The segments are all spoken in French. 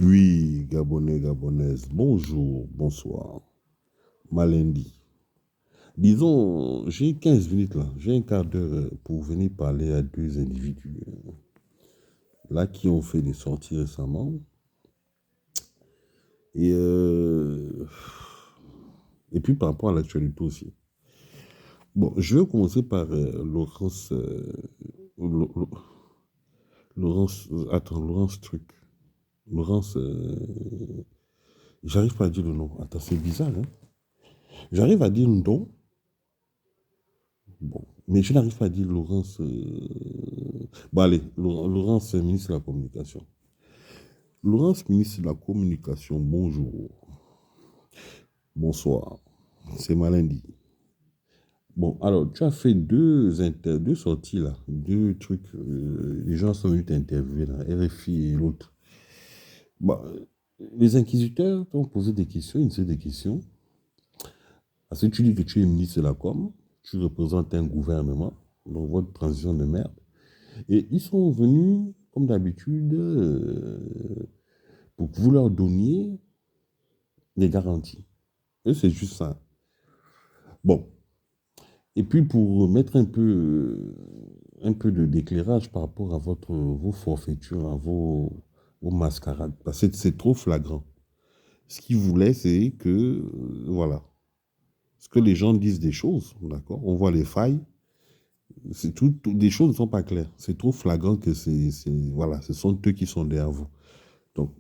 Oui, Gabonais, Gabonaises, bonjour, bonsoir, Malendi. Disons, j'ai 15 minutes là, j'ai un quart d'heure pour venir parler à deux individus là qui ont fait des sorties récemment. Et, euh, et puis par rapport à l'actualité aussi. Bon, je vais commencer par Lo- Lo- Laurence Truc. Laurence, j'arrive pas à dire le nom. Attends, c'est bizarre, hein? J'arrive à dire Ndon. Bon, mais je n'arrive pas à dire Laurence. Bon, allez, Laurence, ministre de la Communication. Laurence, ministre de la Communication, bonjour. Bonsoir. C'est Malindi. Bon, alors, tu as fait deux sorties là, deux trucs. Les gens sont venus t'interviewer là, RFI et l'autre. Bah, les inquisiteurs t'ont posé des questions, une série de questions. Parce que tu dis que tu es ministre de la Com, tu représentes un gouvernement, donc votre transition de merde. Et ils sont venus, comme d'habitude, pour que vous leur donniez des garanties. Et c'est juste ça. Bon. Et puis pour mettre un peu d'éclairage par rapport à vos forfaitures, à vos mascarades, parce que c'est trop flagrant. Ce qu'ils voulaient, c'est que, voilà, ce que les gens disent des choses, d'accord, on voit les failles, des choses ne sont pas claires. C'est trop flagrant que voilà, ce sont eux qui sont derrière vous. Donc,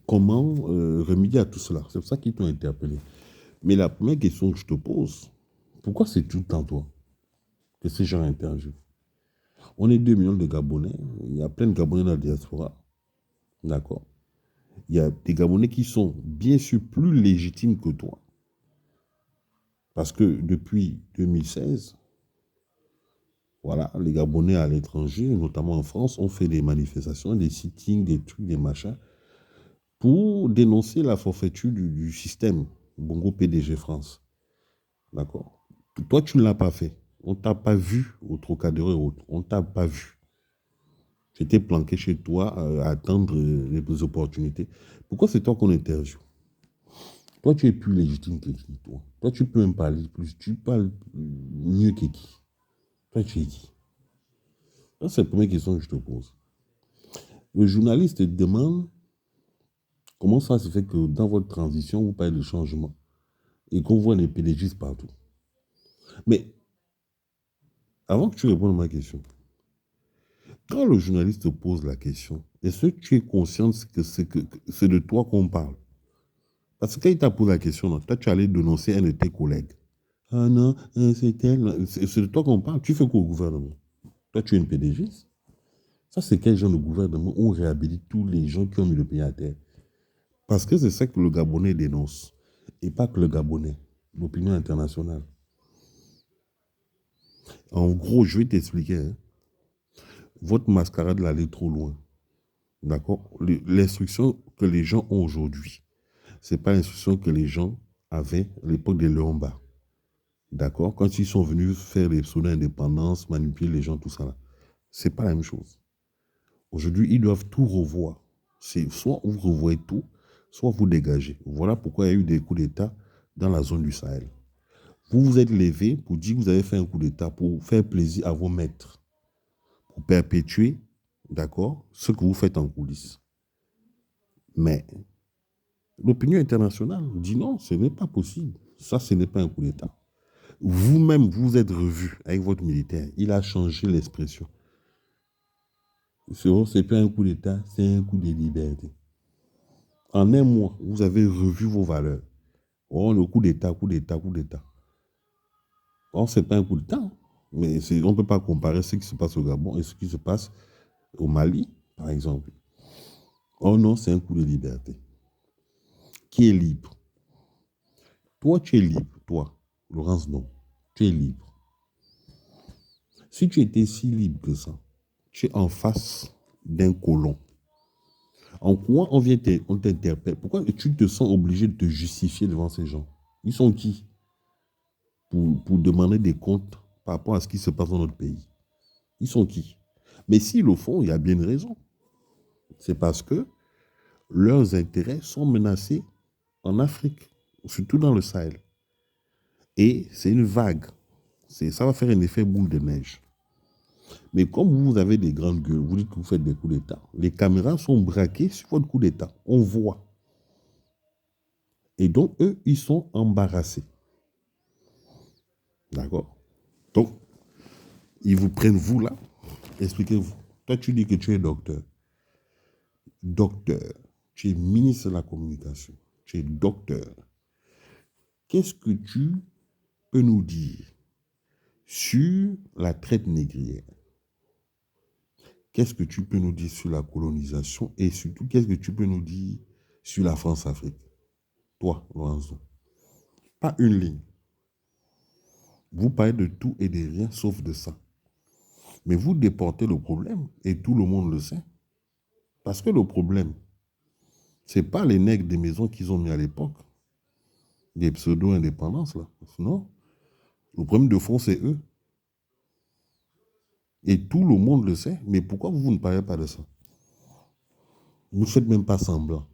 comment remédier à tout cela? C'est pour ça qu'ils t'ont interpellé. Mais la première question que je te pose, pourquoi c'est tout le temps toi que ces gens interviewent? On est 2 millions de Gabonais, il y a plein de Gabonais dans la diaspora, d'accord? Il y a des Gabonais qui sont bien sûr plus légitimes que toi, parce que depuis 2016, voilà, les Gabonais à l'étranger, notamment en France, ont fait des manifestations, des sittings, des trucs, des machins, pour dénoncer la forfaiture du système Bongo PDG France. D'accord. Toi, tu ne l'as pas fait. On ne t'a pas vu au Trocadéro et autres. On ne t'a pas vu. Tu étais planqué chez toi à attendre les opportunités. Pourquoi c'est toi qu'on interviewe? Toi, tu es plus légitime que qui, toi? Toi, tu peux même parler plus. Tu parles mieux que qui? Toi, tu es qui? Ça, c'est la première question que je te pose. Le journaliste te demande comment ça se fait que dans votre transition, vous parlez de changement et qu'on voit les PDGistes partout. Mais avant que tu répondes à ma question, quand le journaliste te pose la question, est-ce que tu es conscient que c'est de toi qu'on parle? Parce que quand il t'a posé la question, là, toi, tu allais dénoncer un de tes collègues. Ah non, c'est elle. C'est de toi qu'on parle. Tu fais quoi au gouvernement? Toi, tu es une PDG. Ça, c'est quel genre de gouvernement où on réhabilite tous les gens qui ont mis le pays à terre? Parce que c'est ça que le Gabonais dénonce. Et pas que le Gabonais. L'opinion internationale. En gros, je vais t'expliquer, hein. Votre mascarade allait trop loin. D'accord? L'instruction que les gens ont aujourd'hui, c'est pas l'instruction que les gens avaient à l'époque des Léomba. D'accord? Quand ils sont venus faire les pseudo d'indépendance, manipuler les gens, tout ça là. C'est pas la même chose. Aujourd'hui, ils doivent tout revoir. C'est soit vous revoyez tout, soit vous dégagez. Voilà pourquoi il y a eu des coups d'État dans la zone du Sahel. Vous vous êtes levé pour dire que vous avez fait un coup d'État pour faire plaisir à vos maîtres, pour perpétuer, d'accord, ce que vous faites en coulisses. Mais l'opinion internationale dit non, ce n'est pas possible. Ça, ce n'est pas un coup d'État. Vous-même, vous êtes revu avec votre militaire. Il a changé l'expression. C'est pas un coup d'État, c'est un coup de liberté. En un mois, vous avez revu vos valeurs. Oh, le coup d'État, coup d'État, coup d'État. Or, ce n'est pas un coup d'État. Mais on ne peut pas comparer ce qui se passe au Gabon et ce qui se passe au Mali, par exemple. Oh non, c'est un coup de liberté. Qui est libre? Toi, tu es libre. Toi, Laurence, non. Tu es libre. Si tu étais si libre que ça, tu es en face d'un colon. En quoi on t'interpelle? Pourquoi tu te sens obligé de te justifier devant ces gens? Ils sont qui pour demander des comptes par rapport à ce qui se passe dans notre pays? Ils sont qui? Mais s'ils le font, il y a bien une raison. C'est parce que leurs intérêts sont menacés en Afrique, surtout dans le Sahel. Et c'est une vague. Ça va faire un effet boule de neige. Mais comme vous avez des grandes gueules, vous dites que vous faites des coups d'État, les caméras sont braquées sur votre coup d'État. On voit. Et donc, eux, ils sont embarrassés. D'accord? Donc, ils vous prennent, vous, là. Expliquez-vous. Toi, tu dis que tu es docteur. Docteur. Tu es ministre de la communication. Tu es docteur. Qu'est-ce que tu peux nous dire sur la traite négrière? Qu'est-ce que tu peux nous dire sur la colonisation? Et surtout, qu'est-ce que tu peux nous dire sur la France-Afrique? Toi, Lorenzo. Pas une ligne. Vous parlez de tout et de rien sauf de ça. Mais vous déportez le problème et tout le monde le sait. Parce que le problème, ce n'est pas les nègres des maisons qu'ils ont mis à l'époque, des pseudo-indépendances, là. Non. Le problème de fond, c'est eux. Et tout le monde le sait. Mais pourquoi vous ne parlez pas de ça? Vous ne faites même pas semblant.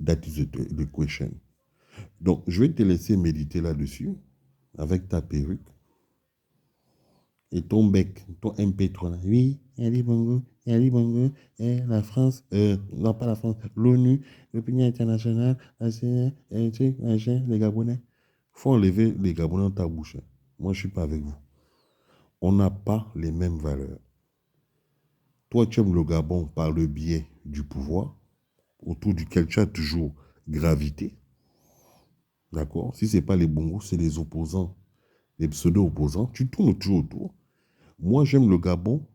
That is the question. Donc, je vais te laisser méditer là-dessus, avec ta perruque et ton bec, ton MP3 là. Oui, Ali Bongo, la France, non pas la France, l'ONU, l'opinion internationale, les Gabonais. Il faut enlever les Gabonais dans ta bouche. Moi, je ne suis pas avec vous. On n'a pas les mêmes valeurs. Toi, tu aimes le Gabon par le biais du pouvoir, autour duquel tu as toujours gravité. D'accord? Si ce n'est pas les bongos, c'est les opposants, les pseudo-opposants. Tu tournes toujours autour. Moi, j'aime le Gabon,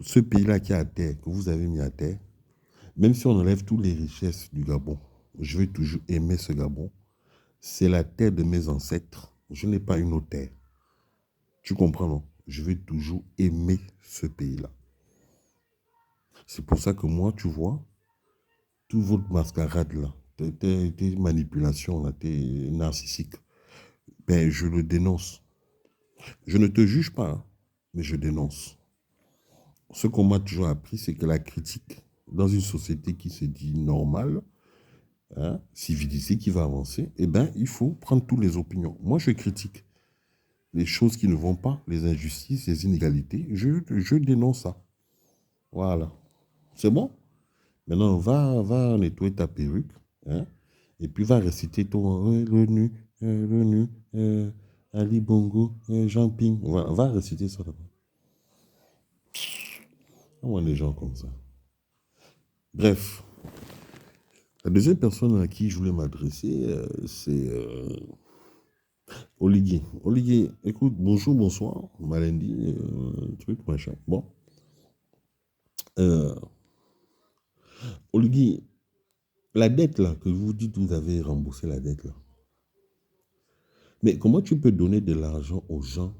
ce pays-là qui est à terre, que vous avez mis à terre. Même si on enlève toutes les richesses du Gabon, je vais toujours aimer ce Gabon. C'est la terre de mes ancêtres. Je n'ai pas une autre terre. Tu comprends, non? Je vais toujours aimer ce pays-là. C'est pour ça que moi, tu vois, toute votre mascarade là, tes manipulations là, tes narcissiques, ben je le dénonce. Je ne te juge pas, hein, mais je dénonce. Ce qu'on m'a toujours appris, c'est que la critique, dans une société qui se dit normale, hein, civilisée, qui va avancer, eh ben, il faut prendre toutes les opinions. Moi, je critique les choses qui ne vont pas, les injustices, les inégalités. Je dénonce ça. Voilà. C'est bon? Maintenant, va nettoyer ta perruque, hein, et puis va réciter ton l'ONU, l'ONU, Ali Bongo, Jean Ping. Va réciter ça d'abord. On voit des gens comme ça. Bref, la deuxième personne à qui je voulais m'adresser, c'est Olivier. Olivier, écoute, bonjour, bonsoir, Malendi, truc, machin. Bon. Euh, Olivier, la dette là, que vous dites, vous avez remboursé la dette là. Mais comment tu peux donner de l'argent aux gens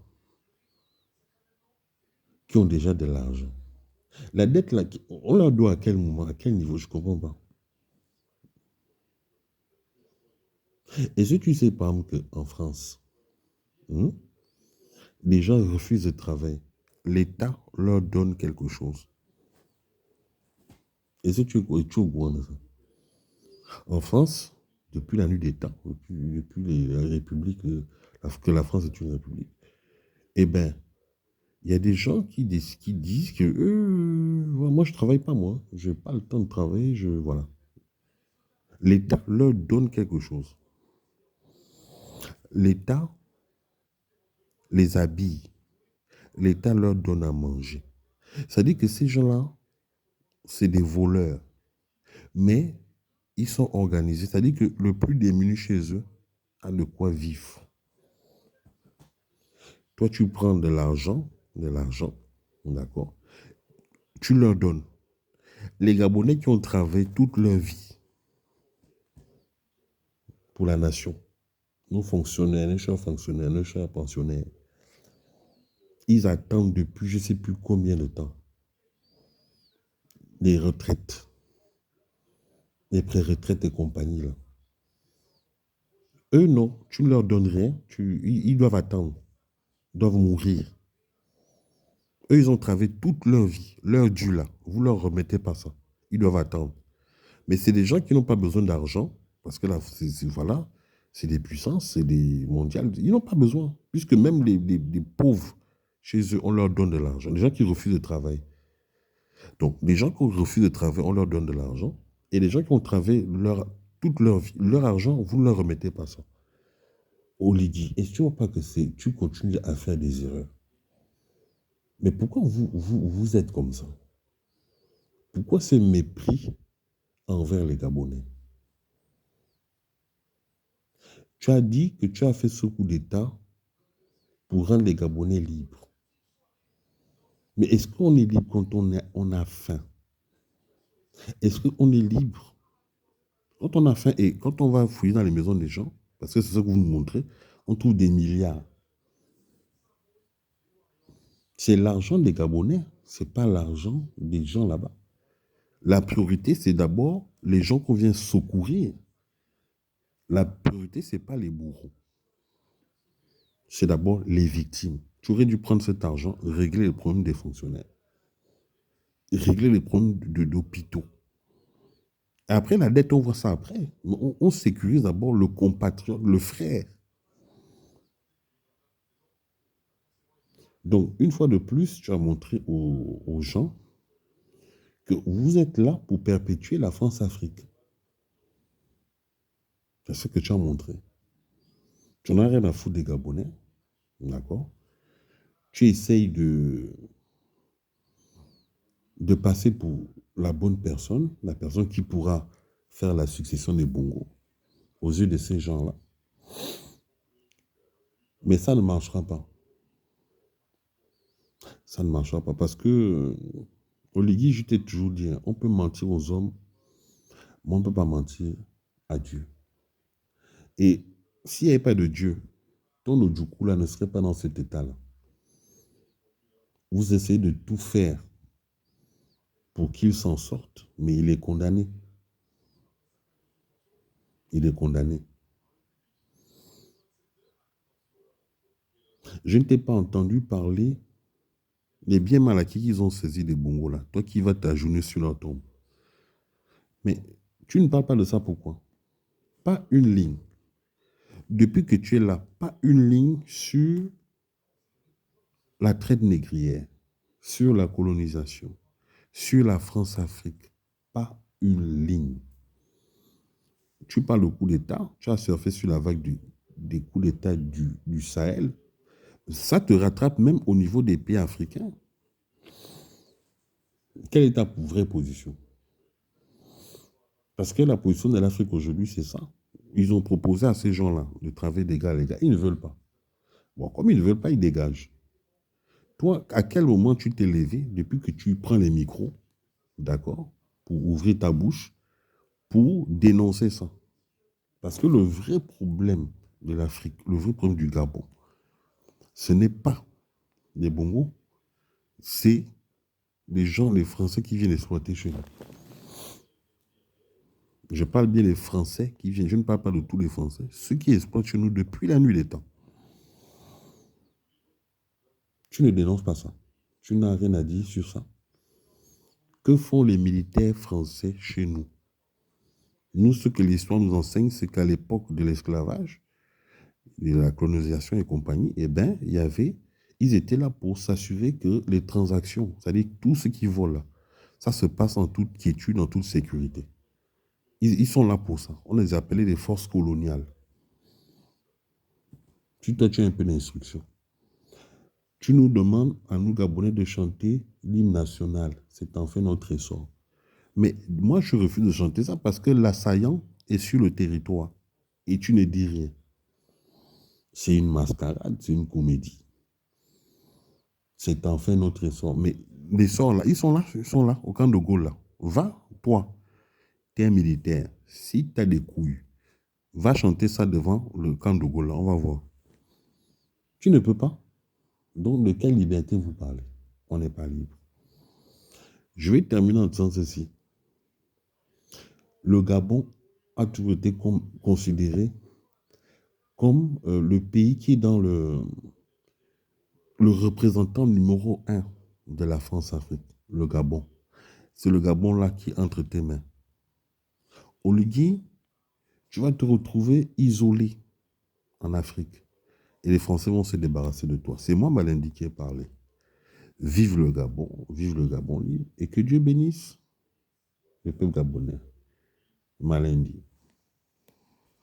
qui ont déjà de l'argent? La dette là, on la doit à quel moment, à quel niveau? Je ne comprends pas. Est-ce que tu sais, par exemple, qu'en France, les gens refusent de travailler. L'État leur donne quelque chose. Est-ce que tu es au courant de ça? En France, depuis la nuit des temps, depuis les républiques, que la France est une république, eh bien, il y a des gens qui disent que moi, je ne travaille pas, moi. Je n'ai pas le temps de travailler, voilà. L'État leur donne quelque chose. L'État les habille. L'État leur donne à manger. Ça dit que ces gens-là, c'est des voleurs. Mais ils sont organisés. C'est-à-dire que le plus démuni chez eux a de quoi vivre. Toi, tu prends de l'argent, d'accord, tu leur donnes. Les Gabonais qui ont travaillé toute leur vie pour la nation, nos fonctionnaires, nos chers fonctionnaires, nos chers pensionnaires, ils attendent depuis je ne sais plus combien de temps les retraites, les pré-retraites et compagnie. Là. Eux, non, tu ne leur donnes rien, ils doivent attendre, ils doivent mourir. Eux, ils ont travaillé toute leur vie, leur dû là. Vous leur remettez pas ça. Ils doivent attendre. Mais c'est des gens qui n'ont pas besoin d'argent, parce que là, voilà, c'est des puissances, c'est des mondiales. Ils n'ont pas besoin, puisque même les pauvres, chez eux, on leur donne de l'argent. Les gens qui refusent de travailler. Donc, les gens qui refusent de travailler, on leur donne de l'argent. Et les gens qui ont travaillé toute leur vie, leur argent, vous ne leur remettez pas ça. Oligui, est-ce que tu ne vois pas que tu continues à faire des erreurs? Mais pourquoi vous êtes comme ça? Pourquoi ce mépris envers les Gabonais? Tu as dit que tu as fait ce coup d'État pour rendre les Gabonais libres. Mais est-ce qu'on est libre quand on a faim? Est-ce qu'on est libre quand on a faim et quand on va fouiller dans les maisons des gens, parce que c'est ça que vous nous montrez, on trouve des milliards. C'est l'argent des Gabonais, ce n'est pas l'argent des gens là-bas. La priorité, c'est d'abord les gens qu'on vient secourir. La priorité, ce n'est pas les bourreaux. C'est d'abord les victimes. Tu aurais dû prendre cet argent, régler les problèmes des fonctionnaires, régler les problèmes d'hôpitaux. Après, la dette, on voit ça après. On sécurise d'abord le compatriote, le frère. Donc, une fois de plus, tu as montré aux gens que vous êtes là pour perpétuer la France-Afrique. C'est ce que tu as montré. Tu n'as rien à foutre des Gabonais, d'accord? Tu essayes de passer pour la bonne personne, la personne qui pourra faire la succession des Bongo aux yeux de ces gens-là. Mais ça ne marchera pas. Ça ne marchera pas parce que, Oligui, je t'ai toujours dit, hein, on peut mentir aux hommes, mais on ne peut pas mentir à Dieu. Et s'il n'y avait pas de Dieu, ton Ojukwu là ne serait pas dans cet état-là. Vous essayez de tout faire pour qu'il s'en sorte, mais il est condamné. Il est condamné. Je ne t'ai pas entendu parler des biens mal acquis qu'ils ont saisi des Bongo là. Toi qui vas t'agenouiller sur leur tombe. Mais tu ne parles pas de ça, pourquoi? Pas une ligne. Depuis que tu es là, pas une ligne sur la traite négrière, sur la colonisation, sur la France-Afrique. Pas une ligne. Tu parles de coup d'État, tu as surfé sur la vague des coups d'État du Sahel. Ça te rattrape même au niveau des pays africains. Quelle est ta vraie position? Parce que la position de l'Afrique aujourd'hui, c'est ça. Ils ont proposé à ces gens-là de travailler des gars, les gars. Ils ne veulent pas. Bon, comme ils ne veulent pas, ils dégagent. Toi, à quel moment tu t'es levé depuis que tu prends les micros, d'accord, pour ouvrir ta bouche, pour dénoncer ça? Parce que le vrai problème de l'Afrique, le vrai problème du Gabon, ce n'est pas les Bongos, c'est les gens, les Français qui viennent exploiter chez nous. Je parle bien des Français qui viennent, je ne parle pas de tous les Français, ceux qui exploitent chez nous depuis la nuit des temps. Tu ne dénonces pas ça. Tu n'as rien à dire sur ça. Que font les militaires français chez nous? Nous, ce que l'histoire nous enseigne, c'est qu'à l'époque de l'esclavage, de la colonisation et compagnie, eh bien, ils étaient là pour s'assurer que les transactions, c'est-à-dire tout ce qui vole là, ça se passe en toute quiétude, en toute sécurité. Ils sont là pour ça. On les appelait des forces coloniales. Toi, tu as un peu d'instruction. Tu nous demandes à nous, Gabonais, de chanter l'hymne national. C'est enfin notre essor. Mais moi, je refuse de chanter ça parce que l'assaillant est sur le territoire. Et tu ne dis rien. C'est une mascarade, c'est une comédie. C'est enfin notre essor. Mais les sorts là, ils sont là, au camp de Gaulle là. Va, toi, tu es un militaire. Si tu as des couilles, va chanter ça devant le camp de Gaulle là, on va voir. Tu ne peux pas. Donc, de quelle liberté vous parlez? On n'est pas libre. Je vais terminer en disant ceci. Le Gabon a toujours été considéré comme le pays qui est dans le représentant numéro 1 de la France-Afrique, le Gabon. C'est le Gabon là qui est entre tes mains. Oligui, tu vas te retrouver isolé en Afrique. Et les Français vont se débarrasser de toi. C'est moi, Malindi, qui ai parlé. Vive le Gabon libre, et que Dieu bénisse le peuple gabonais. Malindi.